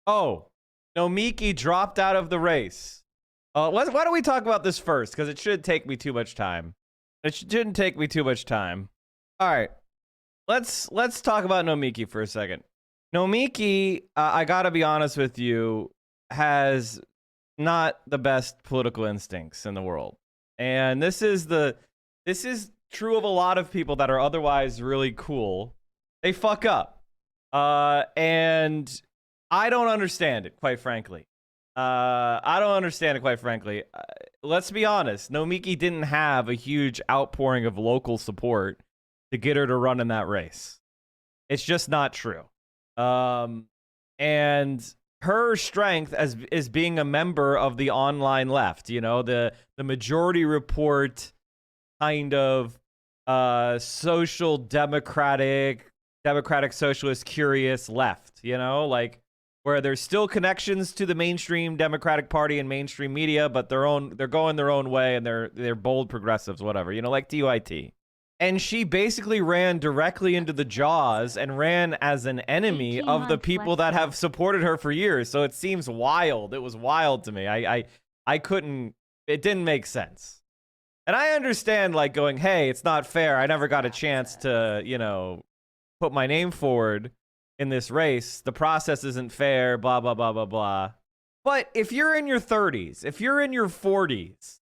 Oh, Nomiki dropped out of the race. Why don't we talk about this first? Because it shouldn't take me too much time. It shouldn't take me too much time. All right, let's talk about Nomiki for a second. Nomiki, I gotta be honest with you, has not the best political instincts in the world, and this is true of a lot of people that are otherwise really cool. They fuck up, and I don't understand it, quite frankly. I don't understand it, quite frankly. Let's be honest. Nomiki didn't have a huge outpouring of local support to get her to run in that race. It's just not true. And her strength is being a member of the online left, you know, the Majority Report kind of social democratic socialist curious left, you know, like where there's still connections to the mainstream Democratic Party and mainstream media, but they're going their own way, and they're bold progressives, whatever, you know, like TYT. And she basically ran directly into the jaws and ran as an enemy of the people that have supported her for years. So it seems wild. It was wild to me. I couldn't, it didn't make sense. And I understand, like, going, hey, it's not fair. I never got a chance to, you know, put my name forward in this race. The process isn't fair, blah, blah, blah, blah, blah. But if you're in your 30s, if you're in your 40s,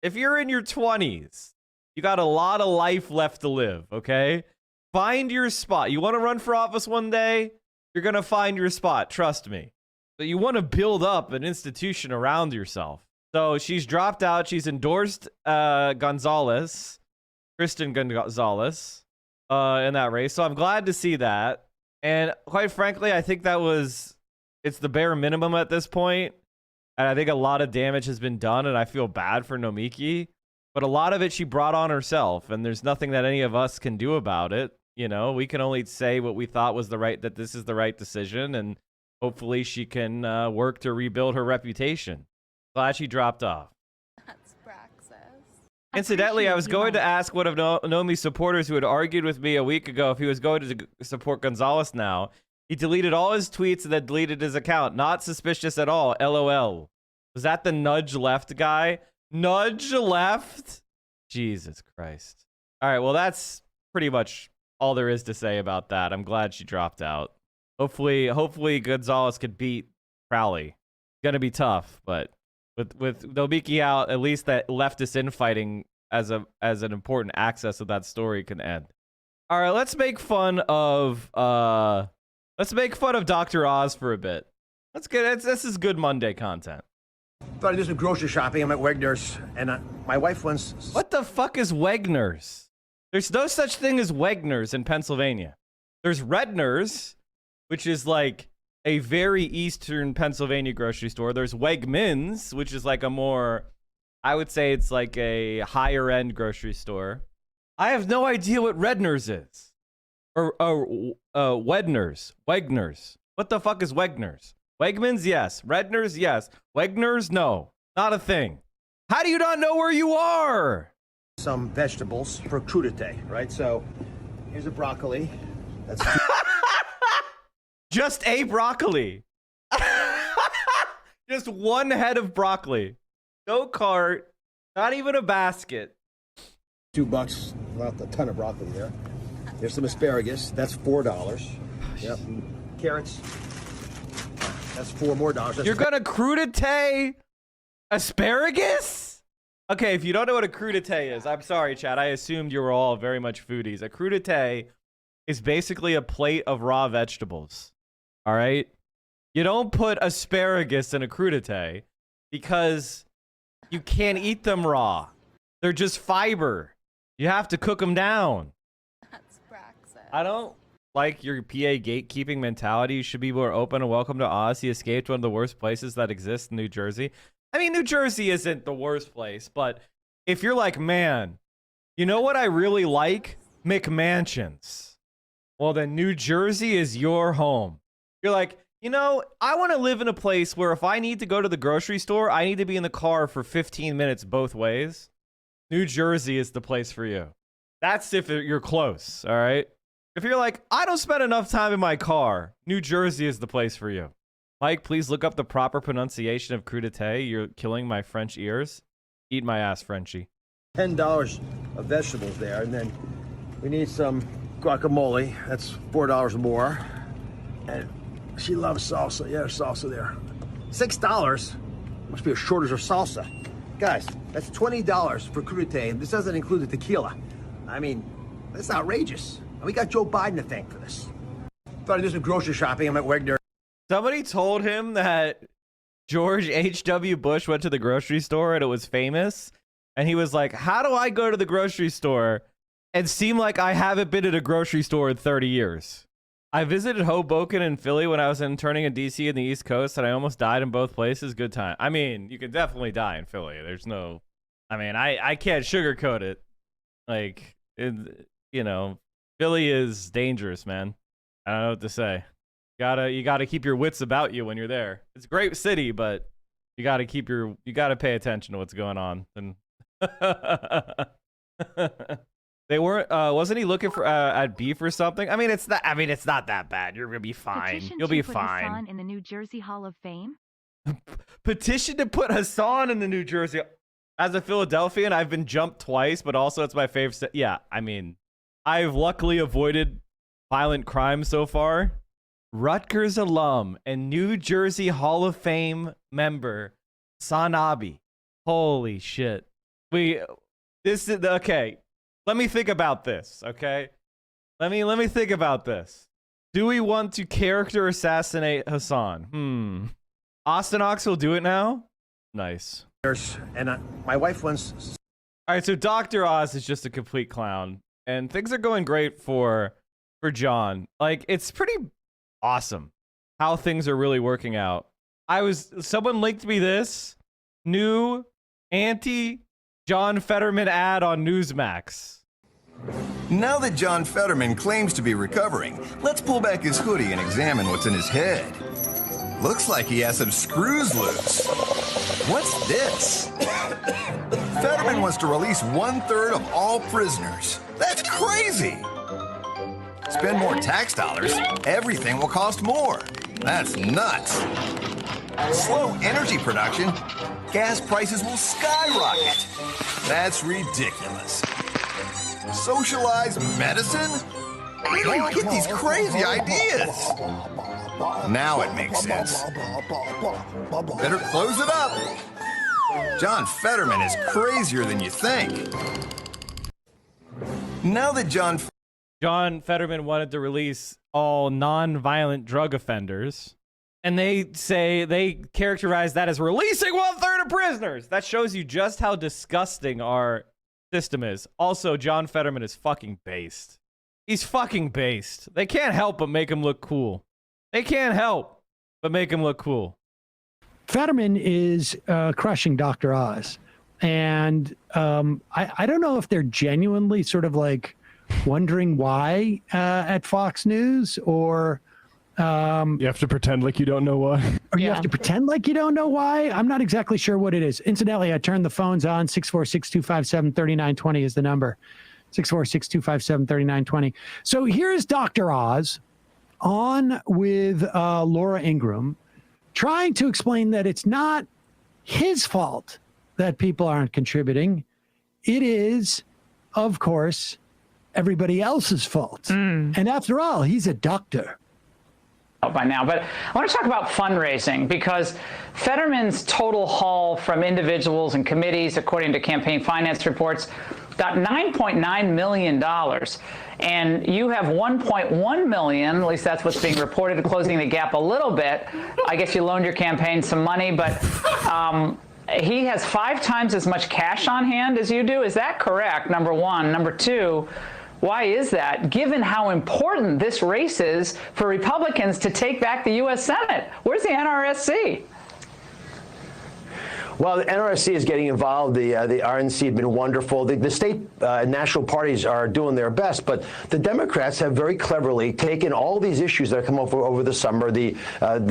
if you're in your 20s, you got a lot of life left to live, okay? Find your spot. You want to run for office one day? You're going to find your spot, trust me. But you want to build up an institution around yourself. So she's dropped out. She's endorsed Gonzalez, Kristen Gonzalez, in that race. So I'm glad to see that. And quite frankly, I think it's the bare minimum at this point. And I think a lot of damage has been done, and I feel bad for Nomiki. But a lot of it she brought on herself, and there's nothing that any of us can do about it. You know, we can only say what we thought was that this is the right decision, and hopefully she can work to rebuild her reputation. Glad she dropped off. That's Praxis. Incidentally, I was going to ask one of Nomi's supporters who had argued with me a week ago if he was going to support Gonzalez now. He deleted all his tweets and then deleted his account. Not suspicious at all. LOL. Was that the nudge left guy? Nudge left? Jesus Christ. All right, well, that's pretty much all there is to say about that. I'm glad she dropped out. Hopefully Gonzalez could beat Crowley. Gonna be tough, but with Nomiki out, at least that leftist infighting as an important access of that story can end. All right, let's make fun of Dr. Oz for a bit. Let's get this is good Monday content. Thought I'd do some grocery shopping. I'm at Wegners, and my wife wants... What the fuck is Wegners? There's no such thing as Wegners in Pennsylvania. There's Redners, which is like a very eastern Pennsylvania grocery store. There's Wegmans, which is like a more, I would say it's like a higher end grocery store. I have no idea what Redners is. Or Wegners. What the fuck is Wegners? Wegmans, yes. Redners, yes. Wegners, no. Not a thing. How do you not know where you are? Some vegetables for crudité, right? So here's a broccoli. That's just a broccoli. Just one head of broccoli. No cart. Not even a basket. $2. Not a ton of broccoli there. There's some asparagus. That's $4. Yep. Carrots. That's $4 more. You're gonna crudité asparagus? Okay, if you don't know what a crudité is, I'm sorry, Chad. I assumed you were all very much foodies. A crudité is basically a plate of raw vegetables. All right? You don't put asparagus in a crudité because you can't eat them raw. They're just fiber. You have to cook them down. That's Praxis. I don't like your PA gatekeeping mentality. You should be more open and welcome to Oz. He escaped one of the worst places that exist in New Jersey. I mean, New Jersey isn't the worst place, but if you're like, man, you know what I really like? McMansions. Well, then New Jersey is your home. You're like, you know, I want to live in a place where if I need to go to the grocery store, I need to be in the car for 15 minutes both ways. New Jersey is the place for you. That's if you're close, all right? If you're like, I don't spend enough time in my car, New Jersey is the place for you. Mike, please look up the proper pronunciation of crudité. You're killing my French ears. Eat my ass, Frenchie. $10 of vegetables there, and then we need some guacamole. That's $4 more. And she loves salsa. Yeah, there's salsa there. $6. Must be a shortage of salsa. Guys, that's $20 for crudité, and this doesn't include the tequila. I mean, that's outrageous. And we got Joe Biden to thank for this. Thought I'd do some grocery shopping. I'm at Wegners. Somebody told him that George H.W. Bush went to the grocery store and it was famous. And he was like, how do I go to the grocery store and seem like I haven't been at a grocery store in 30 years? I visited Hoboken and Philly when I was interning in D.C. in the East Coast, and I almost died in both places. Good time. I mean, you could definitely die in Philly. There's no... I mean, I can't sugarcoat it. Like, you know, Philly is dangerous, man. I don't know what to say. You gotta keep your wits about you when you're there. It's a great city, but you gotta pay attention to what's going on. And they weren't. Wasn't he looking for at beef or something? I mean, it's not that bad. You're gonna be fine. You'll be fine. Hasan in the New Jersey Hall of Fame. Petition to put Hasan in the New Jersey. As a Philadelphian, I've been jumped twice, but also it's my favorite. Yeah, I mean, I've luckily avoided violent crime so far. Rutgers alum and New Jersey Hall of Fame member Sanabi. Holy shit. This is okay. Let me think about this, okay? Let me think about this. Do we want to character assassinate Hasan? Austin Ox will do it now? Nice. And my wife wants... All right, so Dr. Oz is just a complete clown, and things are going great for John. Like, it's pretty awesome how things are really working out. Someone linked me this new anti-John Fetterman ad on Newsmax. Now that John Fetterman claims to be recovering, let's pull back his hoodie and examine what's in his head. Looks like he has some screws loose. What's this? Fetterman wants to release 1/3 of all prisoners. That's crazy! Spend more tax dollars, everything will cost more. That's nuts. Slow energy production, gas prices will skyrocket. That's ridiculous. Socialized medicine? Where do you get these crazy ideas? Now it makes sense. Better close it up. John Fetterman is crazier than you think. Now that John Fetterman wanted to release all non-violent drug offenders, and they characterize that as releasing 1/3 of prisoners. That shows you just how disgusting our system is. Also, John Fetterman is fucking based. He's fucking based. They can't help but make him look cool. They can't help but make him look cool. Fetterman is crushing Dr. Oz. And I don't know if they're genuinely sort of like wondering why at Fox News, or you have to pretend like you don't know why. Or you have to pretend like you don't know why. I'm not exactly sure what it is. Incidentally, I turned the phones on. 646-257-3920 is the number. 646-257-3920. So here's Dr. Oz on with Laura Ingraham, trying to explain that it's not his fault that people aren't contributing. It is, of course, everybody else's fault. And after all, he's a doctor. By now, but I want to talk about fundraising, because Fetterman's total haul from individuals and committees, according to campaign finance reports, got $9.9 million. And you have $1.1 million, at least that's what's being reported, closing the gap a little bit. I guess you loaned your campaign some money, but he has 5 times as much cash on hand as you do. Is that correct, number one? Number two, why is that, given how important this race is for Republicans to take back the U.S. Senate? Where's the NRSC? Well, the NRSC is getting involved. The RNC have been wonderful. The state and national parties are doing their best, but the Democrats have very cleverly taken all these issues that have come up over the summer, the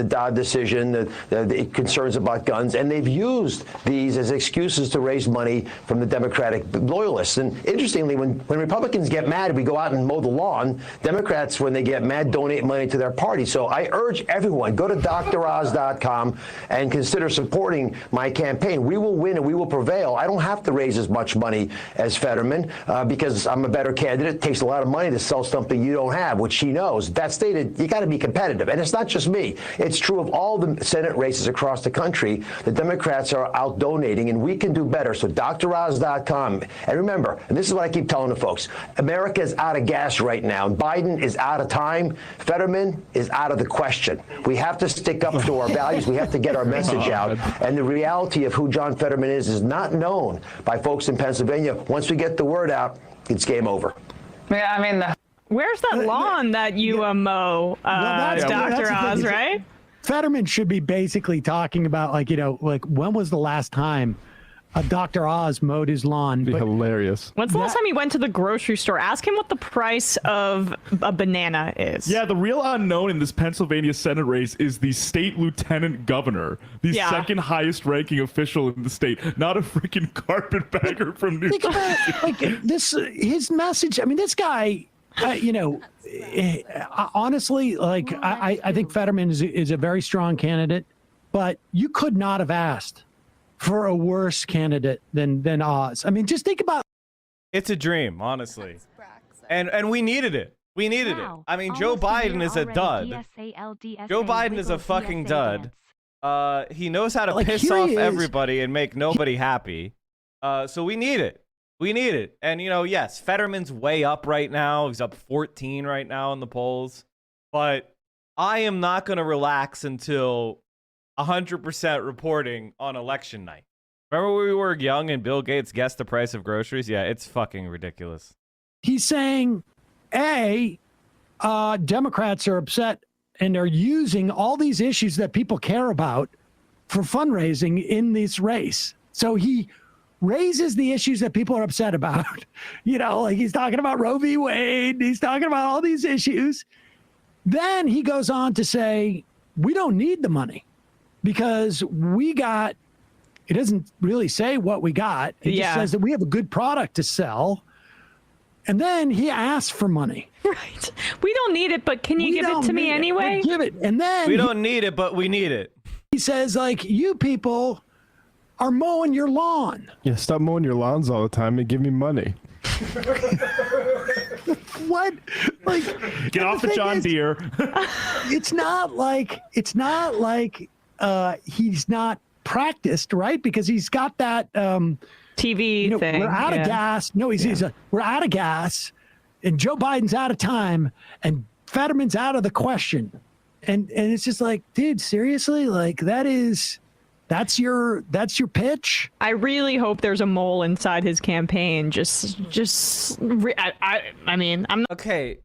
Dodd decision, the concerns about guns, and they've used these as excuses to raise money from the Democratic loyalists. And interestingly, when Republicans get mad, we go out and mow the lawn. Democrats, when they get mad, donate money to their party. So I urge everyone, go to droz.com and consider supporting my campaign. We will win and we will prevail. I don't have to raise as much money as Fetterman because I'm a better candidate. It takes a lot of money to sell something you don't have, which he knows. That stated, you got to be competitive. And it's not just me. It's true of all the Senate races across the country. The Democrats are out donating, and we can do better. So droz.com. And remember, and this is what I keep telling the folks, America is out of gas right now. Biden is out of time. Fetterman is out of the question. We have to stick up to our values. We have to get our message out. And the reality of who John Fetterman is not known by folks in Pennsylvania. Once we get the word out, it's game over. Yeah, I mean, where's that lawn that you mow, Dr. Oz, right? Fetterman should be basically talking about, like, when was the last time Dr. Oz mowed his lawn? Be hilarious. When's the last time you went to the grocery store? Ask him what the price of a banana is. Yeah, the real unknown in this Pennsylvania Senate race is the state lieutenant governor, the second highest ranking official in the state, not a freaking carpetbagger from New Think Jersey. about, like, this, his message. I mean, this guy, honestly, like, I think Fetterman is a very strong candidate, but you could not have asked for a worse candidate than Oz. I mean, just think about. It's a dream, honestly. And we needed it. We needed it. I mean, Joe Biden is a dud. Joe Biden is a fucking dud. He knows how to piss off everybody and make nobody happy. So we need it. We need it. And, yes, Fetterman's way up right now. He's up 14 right now in the polls. But I am not going to relax until 100% reporting on election night. Remember when we were young and Bill Gates guessed the price of groceries? Yeah, it's fucking ridiculous. He's saying, Democrats are upset and are using all these issues that people care about for fundraising in this race. So he raises the issues that people are upset about. Like he's talking about Roe v. Wade. He's talking about all these issues. Then he goes on to say, we don't need the money because we got, it doesn't really say what we got. It just says that we have a good product to sell. And then he asks for money. Right. We don't need it, but can you give it to me anyway? Give it. And then we don't need it, but we need it. He says, like, you people are mowing your lawn. Yeah, stop mowing your lawns all the time and give me money. What? Like, get off the John Deere. It's not like he's not practiced, right? Because he's got that TV thing. We're out of gas. No, we're out of gas, and Joe Biden's out of time, and Fetterman's out of the question, and it's just like, dude, seriously, like that's your pitch. I really hope there's a mole inside his campaign. I mean, I'm not. Okay,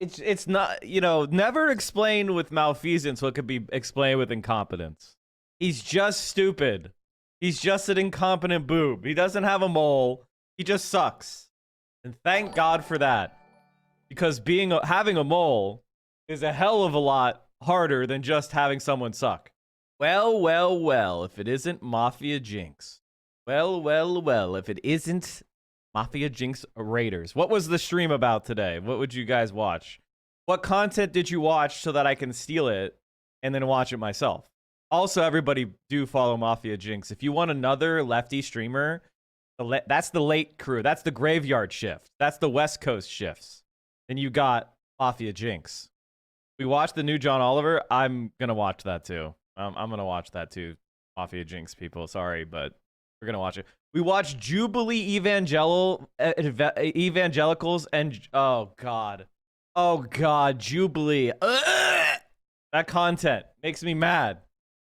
it's not, never explain with malfeasance what could be explained with incompetence. He's just stupid. He's just an incompetent boob. He doesn't have a mole. He just sucks. And thank God for that. Because having a mole is a hell of a lot harder than just having someone suck. Well, if it isn't Mafia Jinx. Well, if it isn't Mafia Jinx Raiders. What was the stream about today? What would you guys watch? What content did you watch so that I can steal it and then watch it myself? Also, everybody do follow Mafia Jinx. If you want another lefty streamer, that's the late crew. That's the graveyard shift. That's the West Coast shifts. And you got Mafia Jinx. We watched the new John Oliver. I'm going to watch that too. I'm going to watch that too. Mafia Jinx people. Sorry, but we're going to watch it. We watched Jubilee Evangelicals and... Oh, God. Jubilee. Ugh! That content makes me mad.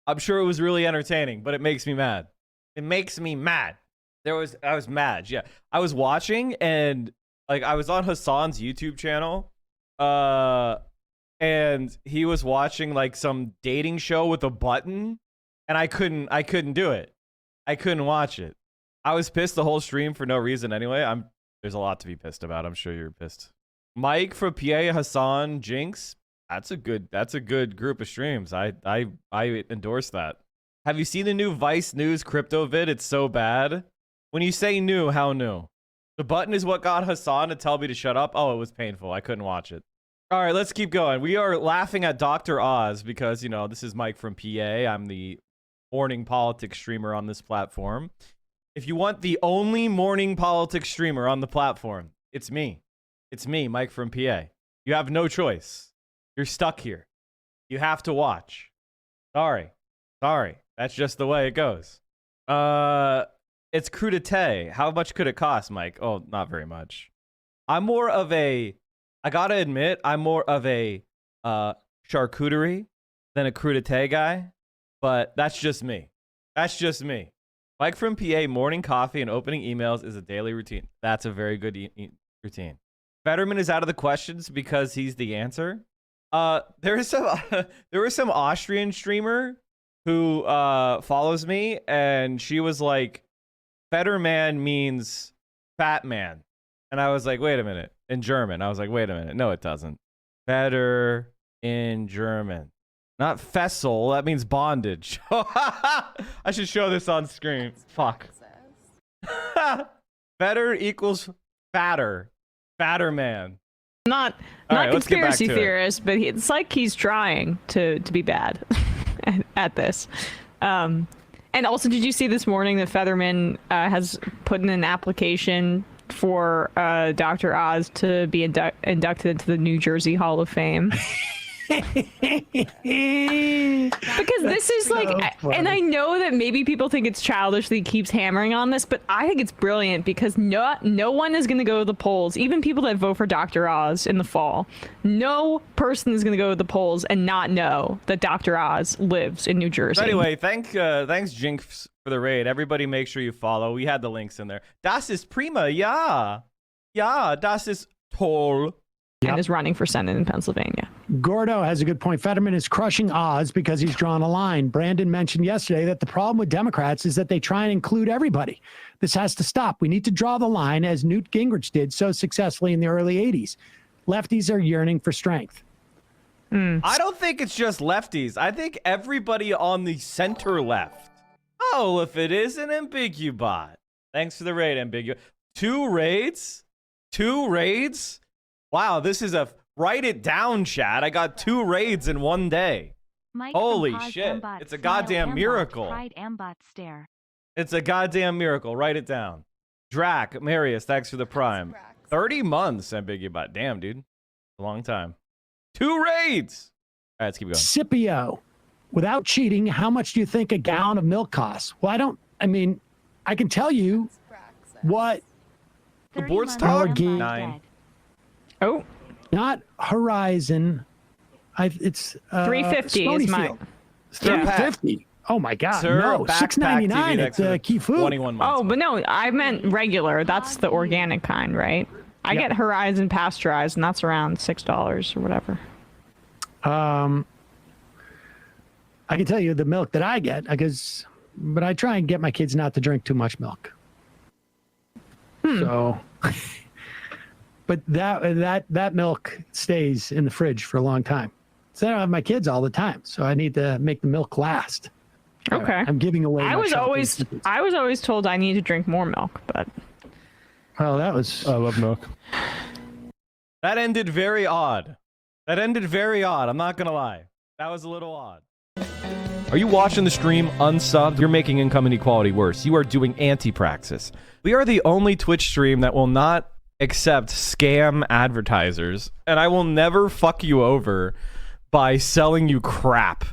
I'm sure it was really entertaining, but it makes me mad. It makes me mad. I was mad. Yeah. I was watching and I was on Hasan's YouTube channel. And he was watching some dating show with a button and I couldn't do it. I couldn't watch it. I was pissed the whole stream for no reason anyway. There's a lot to be pissed about. I'm sure you're pissed. Mike for PA, Hasan, Jinx. That's a good group of streams. I endorse that. Have you seen the new Vice News crypto vid? It's so bad. When you say new, how new? The button is what got Hasan to tell me to shut up. Oh, it was painful. I couldn't watch it. All right, let's keep going. We are laughing at Dr. Oz because, you know, this is Mike from PA. I'm the morning politics streamer on this platform. If you want the only morning politics streamer on the platform, it's me. It's me, Mike from PA. You have no choice. You're stuck here. You have to watch. Sorry. That's just the way it goes. It's Crudités. How much could it cost, Mike? Oh, not very much. I gotta admit, I'm more of a charcuterie than a crudité guy, but that's just me. Mike from PA, morning coffee and opening emails is a daily routine. That's a very good routine. Fetterman is out of the questions because he's the answer. There was some Austrian streamer who follows me, and she was like, Fetterman means fat man. And I was like, wait a minute. In German. I was like, wait a minute. No, it doesn't. Fetter in German. Not Fessel. That means bondage. I should show this on screen. Fuck. Fetter equals fatter. Fatter man. Not conspiracy theorist, but it's like he's trying to be bad at this. And also, did you see this morning that Fetterman has put in an application for Dr. Oz to be inducted into the New Jersey Hall of Fame? Because this is so like funny. And I know that maybe people think it's childish that he keeps hammering on this, but I think it's brilliant because no one is going to go to the polls, even people that vote for Dr. Oz in the fall. No person is going to go to the polls and not know that Dr. Oz lives in New Jersey. So anyway, thanks Jinx for the raid. Everybody make sure you follow. We had the links in there. Das ist prima, ja. Ja, das ist toll. And is running for Senate in Pennsylvania. Gordo has a good point. Fetterman is crushing Oz because he's drawn a line. Brandon mentioned yesterday that the problem with Democrats is that they try and include everybody. This has to stop. We need to draw the line as Newt Gingrich did so successfully in the early 80s. Lefties are yearning for strength. I don't think it's just lefties. I think everybody on the center left. Oh, if it isn't Ambiguobot. Thanks for the raid, Ambiguobot. 2 raids? 2 raids? Wow, this is write it down, Chad. I got 2 raids in one day. Mike Holy shit. It's a goddamn miracle. Pride Ambot stare. It's a goddamn miracle. Write it down. Drac, Marius, thanks for the prime. 30 months, Ambiguobot. Damn, dude. A long time. 2 raids. All right, let's keep going. Scipio, without cheating, how much do you think a gallon of milk costs? Well, I can tell you what the board's talking. 9. Oh, not Horizon. It's 350 is mine. 350. Oh my God! Sir, no, $6.99 at Key Food. 21 months. Oh, but no, I meant regular. That's the organic kind, right? I get Horizon pasteurized, and that's around $6 or whatever. I can tell you the milk that I get, but I try and get my kids not to drink too much milk. So. But that milk stays in the fridge for a long time. So I don't have my kids all the time. So I need to make the milk last. Okay. I'm giving away. I was always told I need to drink more milk, but. Well, I love milk. That ended very odd. I'm not gonna lie. That was a little odd. Are you watching the stream unsubbed? You're making income inequality worse. You are doing anti-praxis. We are the only Twitch stream that will not accept scam advertisers, and I will never fuck you over by selling you crap.